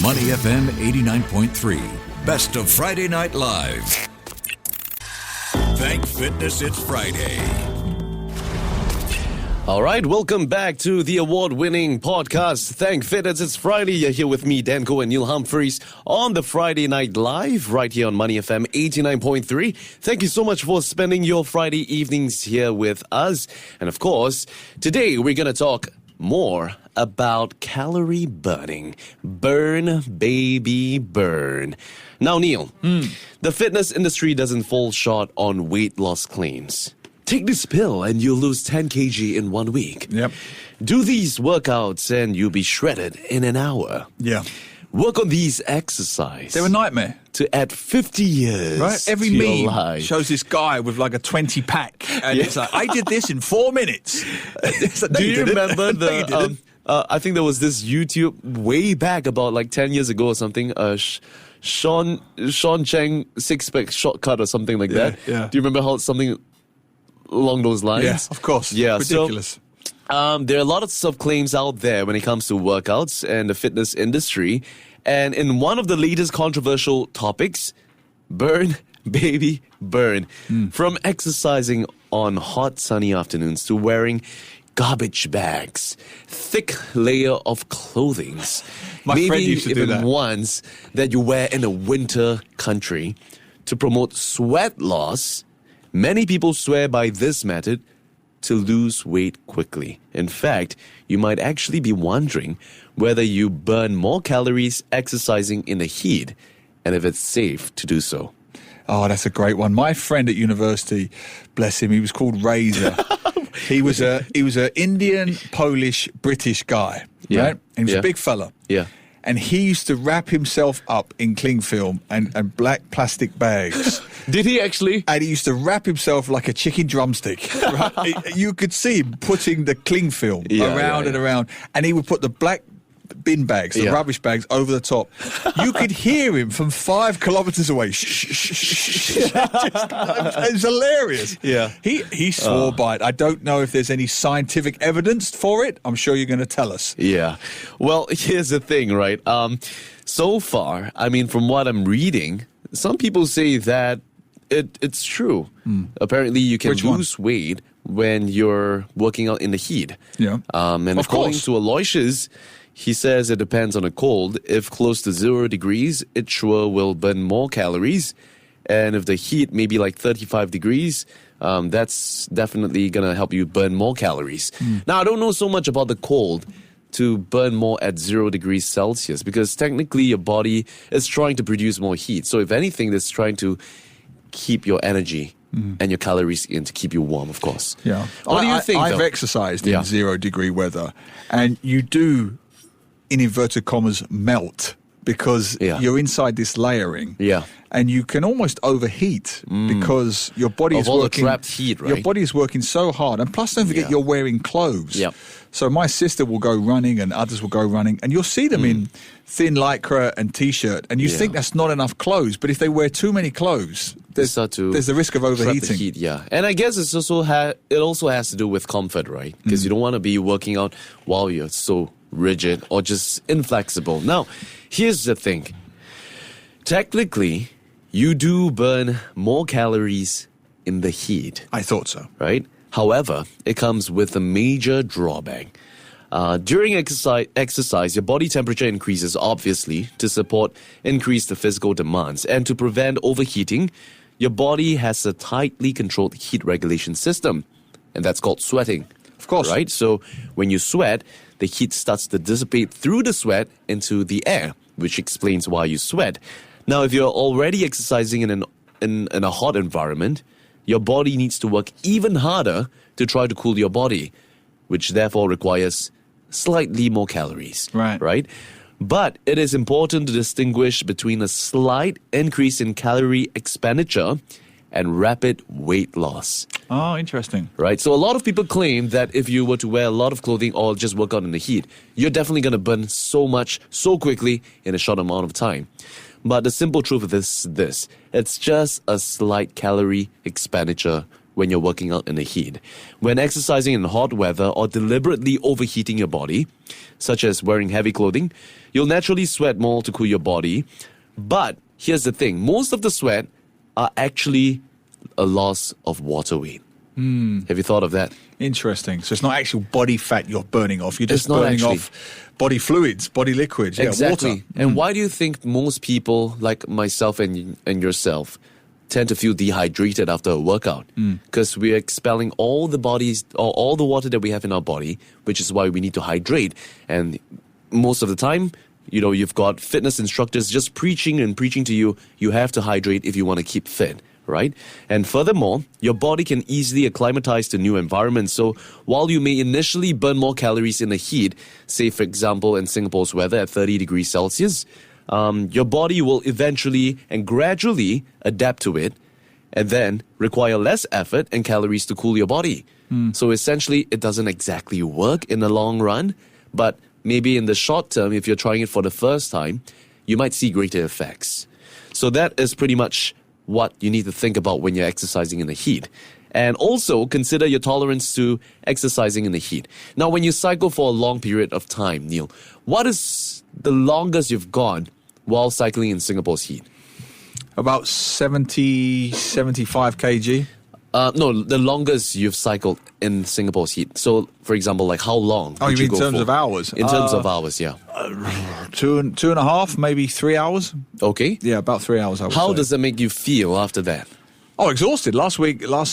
Money FM 89.3. Best of Friday Night Live. Thank Fitness It's Friday. All right, welcome back to the award-winning podcast, Thank Fitness. It's Friday. You're here with me, Danko, and Neil Humphreys on the Friday Night Live right here on Money FM 89.3. Thank you so much for spending your Friday evenings here with us. And of course, today we're going to talk more about calorie burning. Burn, baby, burn. Now, Neil, the fitness industry doesn't fall short on weight loss claims. Take this pill and you'll lose 10 kg in 1 week. Yep. Do these workouts and you'll be shredded in an hour. Yeah. Work on these exercises. They're a nightmare. To add 50 years Right? Every to your meme life. shows this guy with like a 20-pack. And it's like, I did this in 4 minutes. Do you remember I think there was this YouTube way back about like 10 years ago or something, Sean Cheng six-pack shortcut or something like that. Yeah. Do you remember how something along those lines? Yeah, of course. Yeah, ridiculous. So, there are a lot of claims out there when it comes to workouts and the fitness industry. And in one of the latest controversial topics, burn, baby, burn. From exercising on hot, sunny afternoons to wearing garbage bags, thick layer of clothing. My maybe friend used to do even that. ones that you wear in a winter country to promote sweat loss. Many people swear by this method to lose weight quickly. In fact, you might actually be wondering whether you burn more calories exercising in the heat and if it's safe to do so. Oh, that's a great one. My friend at university, bless him, he was called Razor. He was a Indian, Polish, British guy, Yeah. right? And he was Yeah. a big fella. Yeah. And he used to wrap himself up in cling film and black plastic bags. Did he actually? And he used to wrap himself like a chicken drumstick. Right? You could see him putting the cling film around and around. And he would put the black bin bags, the rubbish bags, over the top. You could hear him from 5 kilometers away. It's hilarious. Yeah. He swore by it. I don't know if there's any scientific evidence for it. I'm sure you're going to tell us. Yeah. Well, here's the thing, right? So far, I mean, from what I'm reading, some people say that it's true. Apparently, you can Which one? lose weight when you're working out in the heat. Yeah. And Of according course. to Aloysius, he says it depends on the cold. If close to 0 degrees, it sure will burn more calories. And if the heat may be like 35 degrees, that's definitely going to help you burn more calories. Now, I don't know so much about the cold to burn more at 0 degrees Celsius because technically your body is trying to produce more heat. So if anything, it's trying to keep your energy and your calories in to keep you warm, of course. Yeah. What do you think, I've though? exercised in Yeah. 0 degree weather, and you do, in inverted commas, melt because you're inside this layering. Yeah. And you can almost overheat because your body Of is all the working. trapped heat, right? Your body is working so hard, and plus, don't forget Yeah. you're wearing clothes. Yep. So my sister will go running, and others will go running, and you'll see them in thin lycra and t-shirt, and you think that's not enough clothes. But if they wear too many clothes, there's the risk of trap the overheating. heat, yeah. And I guess it also has to do with comfort, right? Because you don't want to be working out while you're so rigid or just inflexible. Now, here's the thing. Technically, you do burn more calories in the heat, I thought so. right? However, it comes with a major drawback. During exercise, your body temperature increases, obviously, to support increased physical demands. And to prevent overheating, your body has a tightly controlled heat regulation system. And that's called sweating. Of course. Right? So when you sweat, the heat starts to dissipate through the sweat into the air, which explains why you sweat. Now, if you're already exercising in a hot environment, your body needs to work even harder to try to cool your body, which therefore requires slightly more calories. Right. But it is important to distinguish between a slight increase in calorie expenditure and rapid weight loss. Oh, interesting. Right? So a lot of people claim that if you were to wear a lot of clothing or just work out in the heat, you're definitely going to burn so much so quickly in a short amount of time. But the simple truth of this is this. It's just a slight calorie expenditure when you're working out in the heat. When exercising in hot weather or deliberately overheating your body, such as wearing heavy clothing, you'll naturally sweat more to cool your body. But here's the thing, most of the sweat are actually a loss of water weight. Have you thought of that? Interesting. So it's not actual body fat you're burning off. You're just It's not burning actually. off body fluids, body liquids. Exactly. Water. And why do you think most people, like myself and yourself, tend to feel dehydrated after a workout? Because we're expelling all the water that we have in our body, which is why we need to hydrate. And most of the time, you've got fitness instructors just preaching to you, you have to hydrate if you want to keep fit. Right? And furthermore, your body can easily acclimatize to new environments. So while you may initially burn more calories in the heat, say for example in Singapore's weather at 30 degrees Celsius, your body will eventually and gradually adapt to it and then require less effort and calories to cool your body. So essentially, it doesn't exactly work in the long run, but maybe in the short term, if you're trying it for the first time, you might see greater effects. So that is pretty much what you need to think about when you're exercising in the heat. And also consider your tolerance to exercising in the heat. Now, when you cycle for a long period of time, Neil, what is the longest you've gone while cycling in Singapore's heat? About 70, 75 kg. No, the longest you've cycled in Singapore's heat. So, for example, like how long? Oh, you would mean in go terms for? of hours? In terms of hours, yeah. 2.5, maybe 3 hours. Okay. Yeah, about 3 hours, I would How say. does that make you feel after that? Oh, exhausted. Last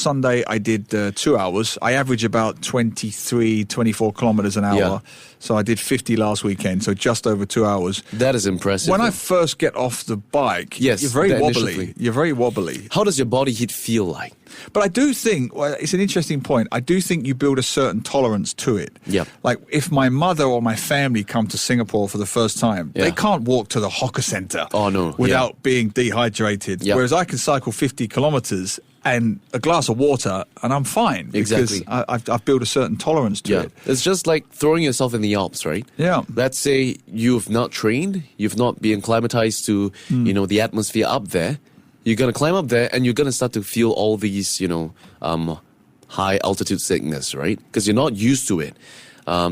Sunday, I did 2 hours. I average about 23, 24 kilometers an hour. Yeah. So I did 50 last weekend, so just over 2 hours. That is impressive. When I first get off the bike, Yes, you're very the initial wobbly. thing. You're very wobbly. How does your body heat feel like? But I do think, well, it's an interesting point. I do think you build a certain tolerance to it. Yep. Like if my mother or my family come to Singapore for the first time, Yeah. they can't walk to the hawker centre Oh, no. without being dehydrated. Yep. Whereas I can cycle 50 kilometres and a glass of water and I'm fine. Exactly. Because I've built a certain tolerance to it. It's just like throwing yourself in the Alps, right? Yeah. Let's say you've not trained, you've not been acclimatized to, the atmosphere up there. You're going to climb up there and you're going to start to feel all these, high altitude sickness, right? Because you're not used to it.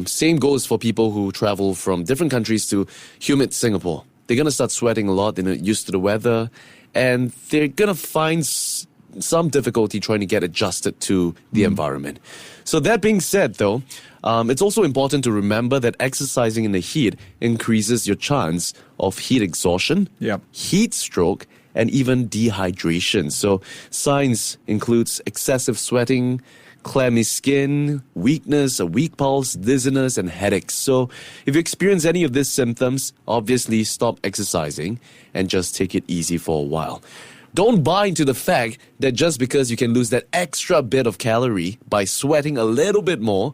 Same goes for people who travel from different countries to humid Singapore. They're going to start sweating a lot. They're not used to the weather. And they're going to find some difficulty trying to get adjusted to the environment. So that being said, though, it's also important to remember that exercising in the heat increases your chance of heat exhaustion, Yep. heat stroke, and even dehydration. So signs includes excessive sweating, clammy skin, weakness, a weak pulse, dizziness, and headaches. So if you experience any of these symptoms, obviously stop exercising and just take it easy for a while. Don't buy into the fact that just because you can lose that extra bit of calorie by sweating a little bit more,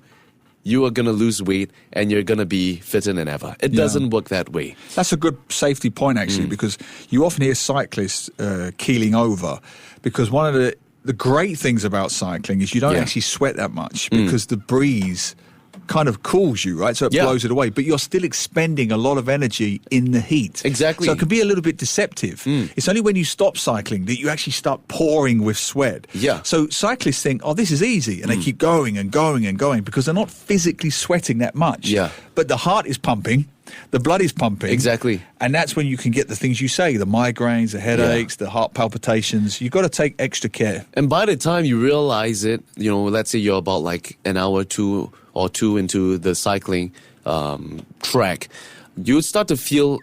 you are going to lose weight and you're going to be fitter than ever. It doesn't work that way. That's a good safety point, actually, because you often hear cyclists keeling over because one of the great things about cycling is you don't actually sweat that much because the breeze kind of cools you, right? So it blows it away, but you're still expending a lot of energy in the heat. Exactly. So it can be a little bit deceptive. It's only when you stop cycling that you actually start pouring with sweat. Yeah. So cyclists think, oh, this is easy, and they keep going and going and going because they're not physically sweating that much. Yeah. But the heart is pumping. The blood is pumping. Exactly. And that's when you can get the things you say, the migraines, the headaches, the heart palpitations. You've got to take extra care. And by the time you realize it, let's say you're about like an hour or two into the cycling track, you start to feel,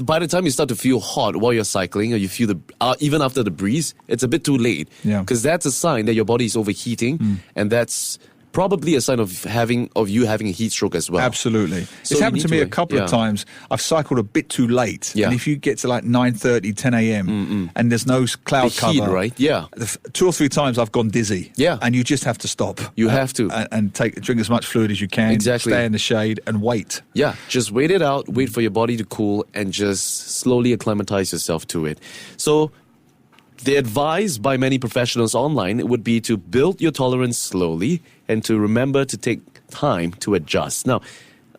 by the time you start to feel hot while you're cycling, or you feel even after the breeze, it's a bit too late. Yeah. Because that's a sign that your body is overheating, and that's probably a sign of you having a heat stroke as well. Absolutely. So It's you happened to need me to, a couple of times. I've cycled a bit too late. Yeah. And if you get to like 9:30, 10 a.m. And there's no cloud The cover. heat, right? Yeah. 2 or 3 times I've gone dizzy. Yeah. And you just have to stop. You have to. And drink as much fluid as you can. Exactly. Stay in the shade and wait. Yeah, just wait it out, wait for your body to cool, and just slowly acclimatize yourself to it. So the advice by many professionals online would be to build your tolerance slowly and to remember to take time to adjust. Now,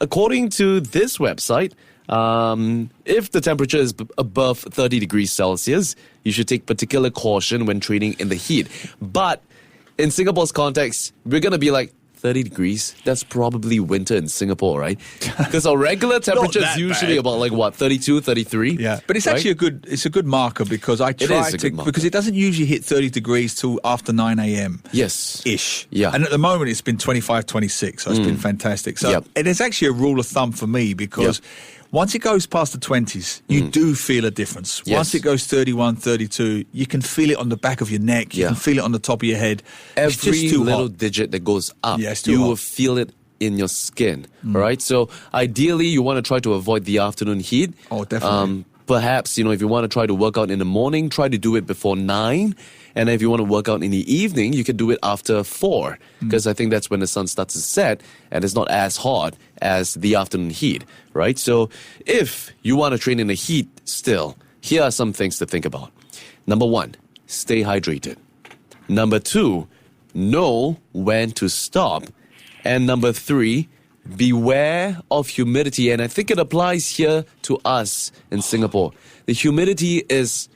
according to this website, if the temperature is above 30 degrees Celsius, you should take particular caution when training in the heat. But in Singapore's context, we're going to be like, 30 degrees, that's probably winter in Singapore, right? Because our regular temperature is usually about like what, 32, 33? Yeah, but it's actually a good marker because I try because it doesn't usually hit 30 degrees till after 9 a.m. Yes. Ish. Yeah. And at the moment it's been 25, 26, so it's been fantastic. So it is actually a rule of thumb for me because once it goes past the 20s, you do feel a difference. Yes. Once it goes 31, 32, you can feel it on the back of your neck. You can feel it on the top of your head. Every it's just too little hot. digit that goes up, it's too you hot. will feel it in your skin, all right? So ideally, you want to try to avoid the afternoon heat. Oh, definitely. Perhaps, if you want to try to work out in the morning, try to do it before 9. And if you want to work out in the evening, you can do it after 4. Because I think that's when the sun starts to set and it's not as hot as the afternoon heat, right? So if you want to train in the heat still, here are some things to think about. Number 1, stay hydrated. Number 2, know when to stop. And number 3, beware of humidity. And I think it applies here to us in Singapore. The humidity is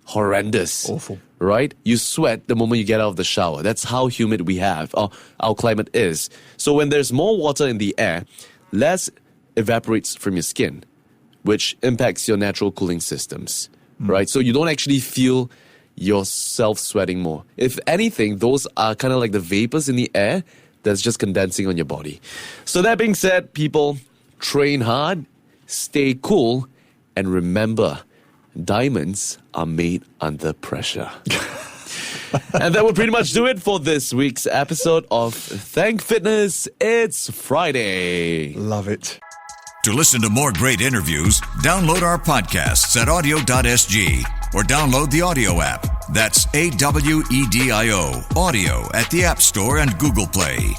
horrendous. Awful. Right? You sweat the moment you get out of the shower. That's how humid we have, our climate is. So when there's more water in the air, less evaporates from your skin, which impacts your natural cooling systems. Right? So you don't actually feel yourself sweating more. If anything, those are kind of like the vapors in the air that's just condensing on your body. So that being said, people, train hard, stay cool, and remember, diamonds are made under pressure. And that will pretty much do it for this week's episode of Thank Fitness. It's Friday. Love it. To listen to more great interviews, download our podcasts at audio.sg or download the audio app. That's AWEDIO, audio at the App Store and Google Play.